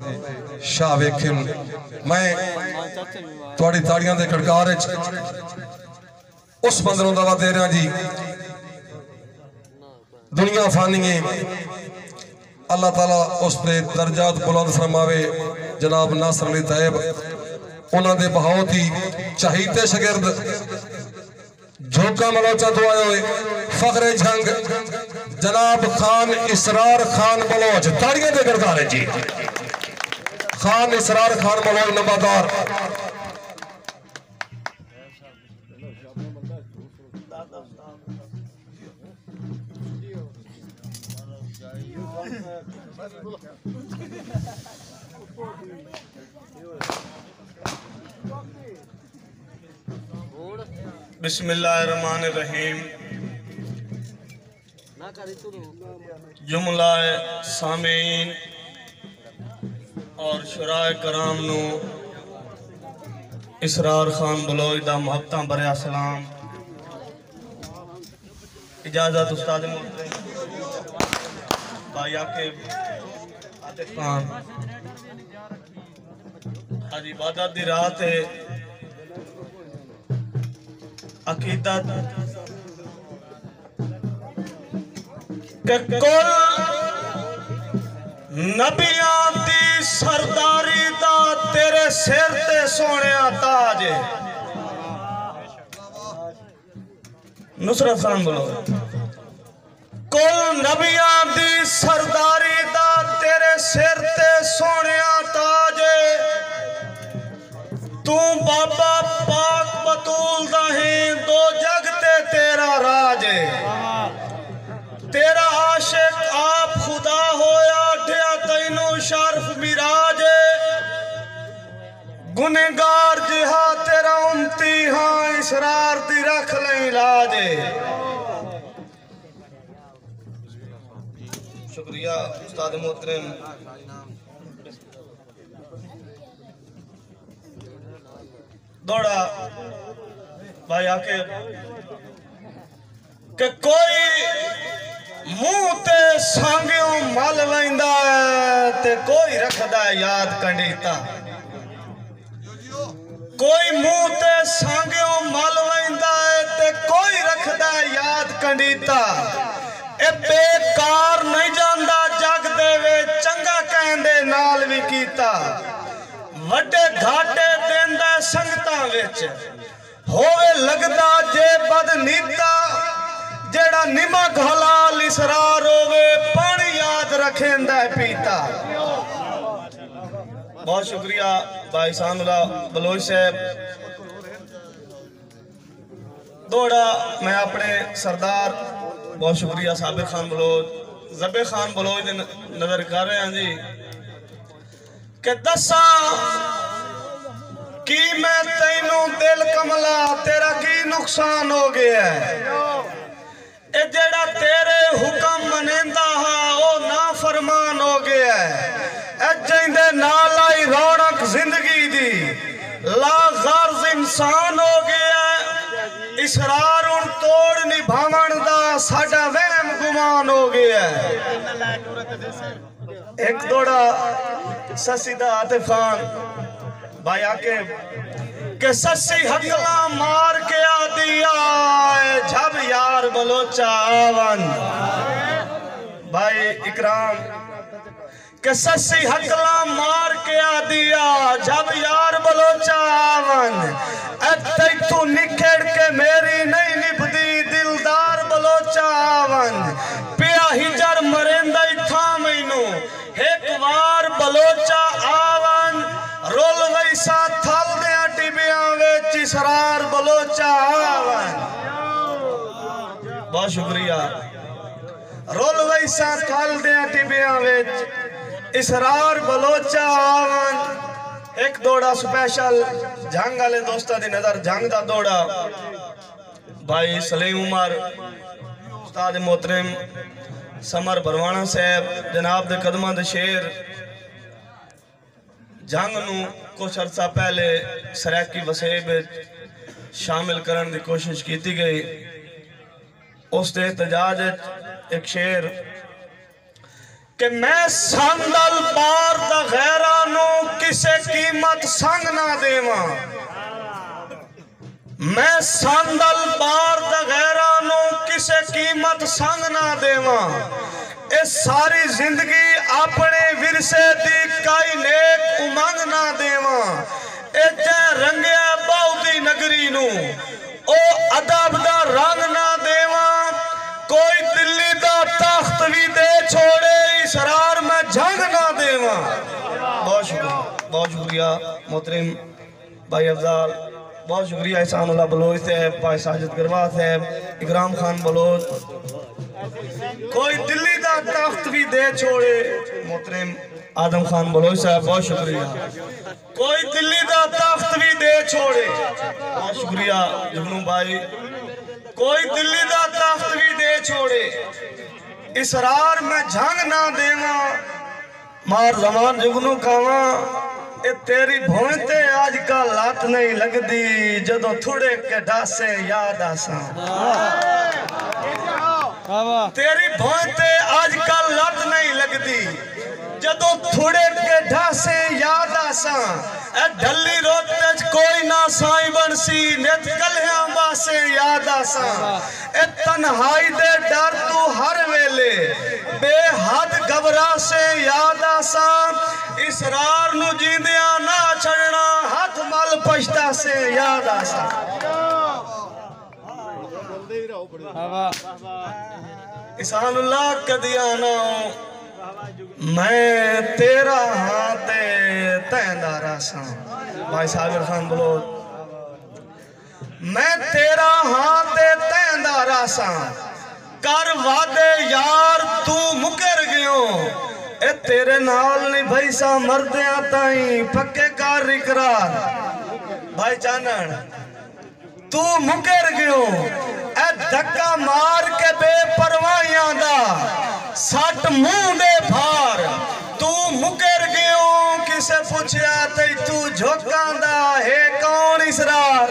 शाह वेखिन मैं थोड़ी ताड़ियां दे कड़कार उस बंदरों दावा दे रहा जी। दुनिया फानी है, अल्लाह ताला उस दे दर्जात बुलंद फरमावे। जनाब नासर अली तैयब उन्होंने बहुत ही चहीते शगिर्द झोंका मलोचा तो आए हुए फखरे जंग जनाब खान इसरार खान बलोच ताड़ियां दे कड़कार जी। खान इसरार खान बलोच नंबरदार बिस्मिल्लाहिर्रहमानिर्रहीम। जुमला सामीन और शुराए कराम नू इसरार खान बलोच दा मुहब्बतां भरिया सलाम। इजाजत उस्ताद भाई आके आतिफ खान आज इबादत दी रात है। अकीदत के कुल नबियां दी सरदारी दा तेरे सिर ते सोहणिया ताज। नुसरत खान बोलो। कुल नबियां दी सरदारी दा तेरे सिर ते सोहणिया ताज। तू बाबा पाक बतूल दा ही दो जग ते तेरा राज। तेरा आशिक आप खुदा होया ढिया तैनू शर्फ मिराज। गुनेगार जिहा तेरा उम्मती हाँ इसरार दी रख ले इलाज। शुक्रिया उस्ताद मोहतरम। दौड़ा भाई आके के कोई मुंह ते सांगियों मल लैंदा है ते कोई रखदा है याद कंडीता। कोई मुंह ते सांगियों मल लैंदा है ते कोई रखदा है याद कंडीता। ए बेकार नहीं जांदा जग दे वे चंगा कहंदे नाल भी कीता। वड्डे घाटे देंदा संगतां विच होवे लगदा जे बदनीता। जेड़ा निमक हलाल इसरार होवे पानी याद रखेंदा पीता। बहुत शुक्रिया भाई सानुल्लाह बलोच साहब। दौड़ा मैं अपने सरदार बहुत शुक्रिया साबिर खान बलोच जबे खान बलोच ने नजर कर रहे हैं जी कि दसा की मैं तैनू दिल कमला तेरा की नुकसान हो गया है। ए जेड़ा तेरे हुक्म मनेंदा हा ओ ना फरमान हो गया है। ए जिंदे नाल आई रौनक जिंदगी दी ला गर्ज इंसान हो गया है। इसरार उन तोड़ निभावन दा साडा वहम गुमान हो गया है। एक दौड़ा ससीदा आतिफ खान भाई आके के ससी हकला मार के आ दिया जब यार बलोचा आवन। भाई इकराम के ससी हकला मार के आ दिया जब यार बलोचा आवन। तू निखेड़ के मेरी नहीं निभदी दिलदार बलोचा आवन। पिया हिजर मरेंदा था मैनू एक बार बलोचा आवन। रोल वैसा थल दिया टिबिया विच इसरार बलोचा आवन। बहुत शुक्रिया। रोल वैसा थल दिया टिबिया विच इसरार बलोचा आवन। एक दौड़ा स्पेशल जंग वाले दोस्तों की नजर जंग का दौड़ा भाई सलीम उमर उस्ताद मोहतरम समर बरवाना साहब जनाब दे कदमां दे शेर। जंग नू कुछ अरसा पहले सराकी वसेब शामिल करने की कोशिश की गई। उस दे एहतजाज एक शेर कि मैं संदल बार दा गैरा ना देवा मैं सांदल बार दगैरा नु किसे कीमत संग ना देवा ए सारी जिंदगी अपने विरसे दी काई नेक उमंग ना देवा ए जै रंगया बहुदी नगरी नु ओ अदब दा रंग ना देवा कोई दिल्ली दा तख्त भी दे छोड़े इसरार में जंग ना देवा। बहुत शुक्रिया मोहतरम भाई अफजाल, बहुत शुक्रिया एहसानुल्लाह बलोच साहब, भाई साजिद गरवा साहब, इकराम खान बलोच। कोई दिल्ली का तख्त भी दे छोड़े मोहतरम आदम खान बलोच साहब, बहुत शुक्रिया। कोई दिल्ली का तख्त भी दे छोड़े, बहुत शुक्रिया जुगनू भाई। कोई दिल्ली का तख्त भी दे छोड़े इसरार में जंग ना देवा मार जमान जुगनू कावा ए तेरी भोंते आज का लात नहीं लगदी जदों थोड़े के ढासे याद आसा। तेरी भोंते आज का लात नहीं लगदी जदों थोड़े के ढासे याद आसा। ए ढली रोते कोई ना साई बनसी नित कलियां बासे याद आसा। ए तन्हाई दे डर तू हर वेले बेहद घबरा से याद आसा। इसरार नु जींदियां ना छड़ना हाथ मल पछता से याद आसा। इसानुल्लाह कदियाना मैं तेरा हाथे तैंदा रासा। भाई साबिर खान बोलो मैं तेरा हाथे तैंदा रासा कर वादे यार तू मुकर गयो ए तेरे नाल नहीं भाई सा मरदिया ताई पक्के कर इकरार। भाई चानन तू मुकर गयो ए धक्का मार के बेपरवाहियां दा सट मुंह दे भार। तू मुकर गयो किसे पूछया ते तू झोकांदा है कौन इसरार।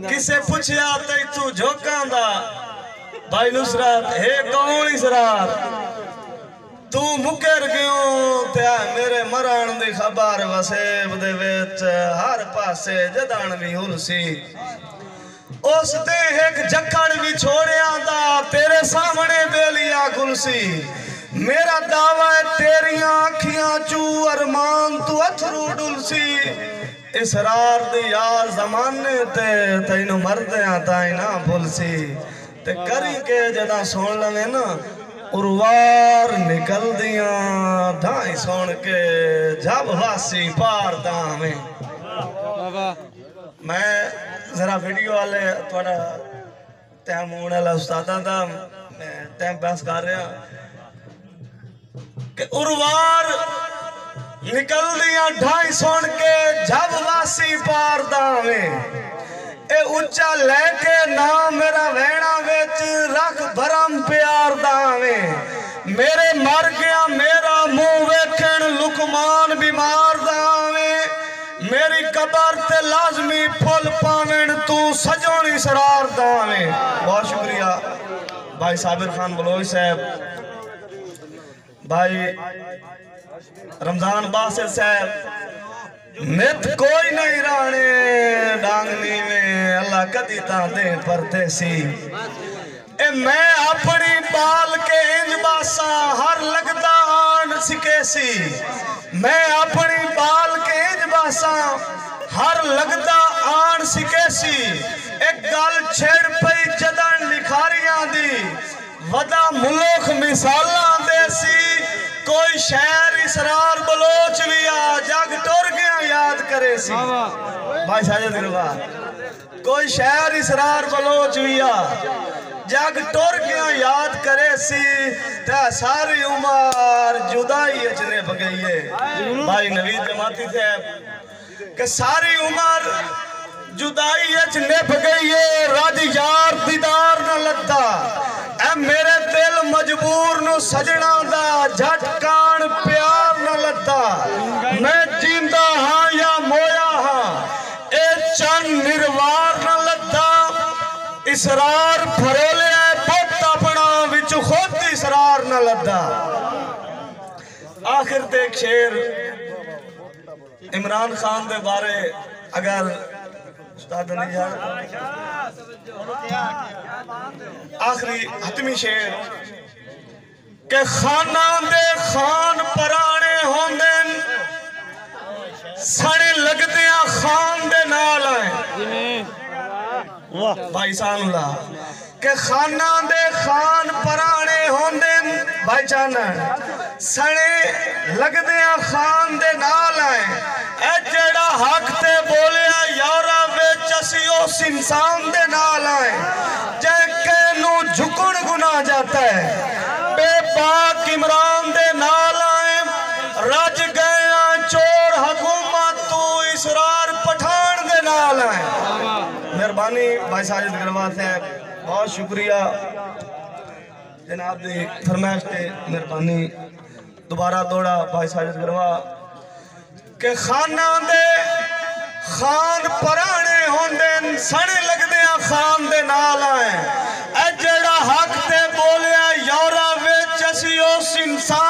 किसे पूछया ते तू झोकांदा भाई नुसरत है कौन इसरार। तू मुकर गयो ते मेरे मरण दी खबर वसेब दे विच हर पासे जदान भी हुलसी। उस दे एक जखड़ भी छोड़िया दा तेरे सामने बेलिया गुलसी। मेरा दावा है तेरिया अखियां चू अरमान तू अथरू डुलसी। इसरार दी यार जमाने ते तैनू मरदिया ताई ना भुलसी। ते करी के जदा सुन लवे ना उर्वार निकल दिया ढाई सुन के जब वासी पार दावे। मैं जरा वीडियो वाले थोड़ा टाइम होने वाला उस्तादा दा मैं टाइम पास कर रहा कि उर्वार निकल दिया ढाई सुन के जब वासी पार दावे। ए उच्चा लेके ना मेरा वैणा विच रख भरम प्यार दावे। मेरे मर गया मेरा मुंह वेखण लुकमान बीमार दावे। मेरी कबर ते लाजमी फुल पावन तू सजोन इसरार दावे। बहुत शुक्रिया भाई साबिर खान बलोच साहब, भाई रमजान बासिल साहब। नित कोई नहीं राणे डांगनी में अल्लाह कदी ता दे परदेसी। ए मैं अपनी बाल के इंज बासा हर लगदा आन सिकेसी। मैं अपनी बाल के इंज बासा हर लगदा आन सिकेसी। एक गल छेड़ पई जदन लिखारियां दी वदा मुल्क मिसालां देसी। कोई शहर इसरार बलोच भी आ जग टुर गया याद करे सी। भाई साजिद गरवा कोई शहर इसरार बलोच भी आ जग टुर गया याद करे सी। ते सारी उमर जुदाई अचने बगई है। भाई नवीद जमाती साहब के सारी उमर जुदाई अचने बगई है। रज यार दीदार न लगता ए मेरे दिल मजबूर नु सजना दा झटकान प्यार न लगता। मैं जिंदा हाँ या मोया हाँ ए चंद निर्वार न लगता। इसरार फरोले पुत अपना विच खुद इसरार न लगता। आखिर ते शेर इमरान खान दे बारे अगर उस्ताद नहीं यार आखिरी हतमी शेर के खाना दे खान पराने होंदे सड़े लगदे खान दे नाल भाई सानुल्ला के खाना दे खान पराने होंदे भाई जान सड़े लगदे खान दे नाल ए जेड़ा हक ते बोलिया यारा विच असी उस इंसान दे नाल जे के नू झुकण गुना जाता है बेबाक इमरान दे नाल रज गया चोर हुकूमत तू इसरार पठान दे नाल मेहरबानी भाई साजिद गरवा साहब बहुत शुक्रिया जनाब दी फरमाइश ते मेहरबानी दोबारा दौड़ा भाई साजिद गरवा के खाना दे खान पराने होंदे सड़े लगदे खान दे नाल ए जेड़ा हक ते बोलिया यारा विच असी उस इंसान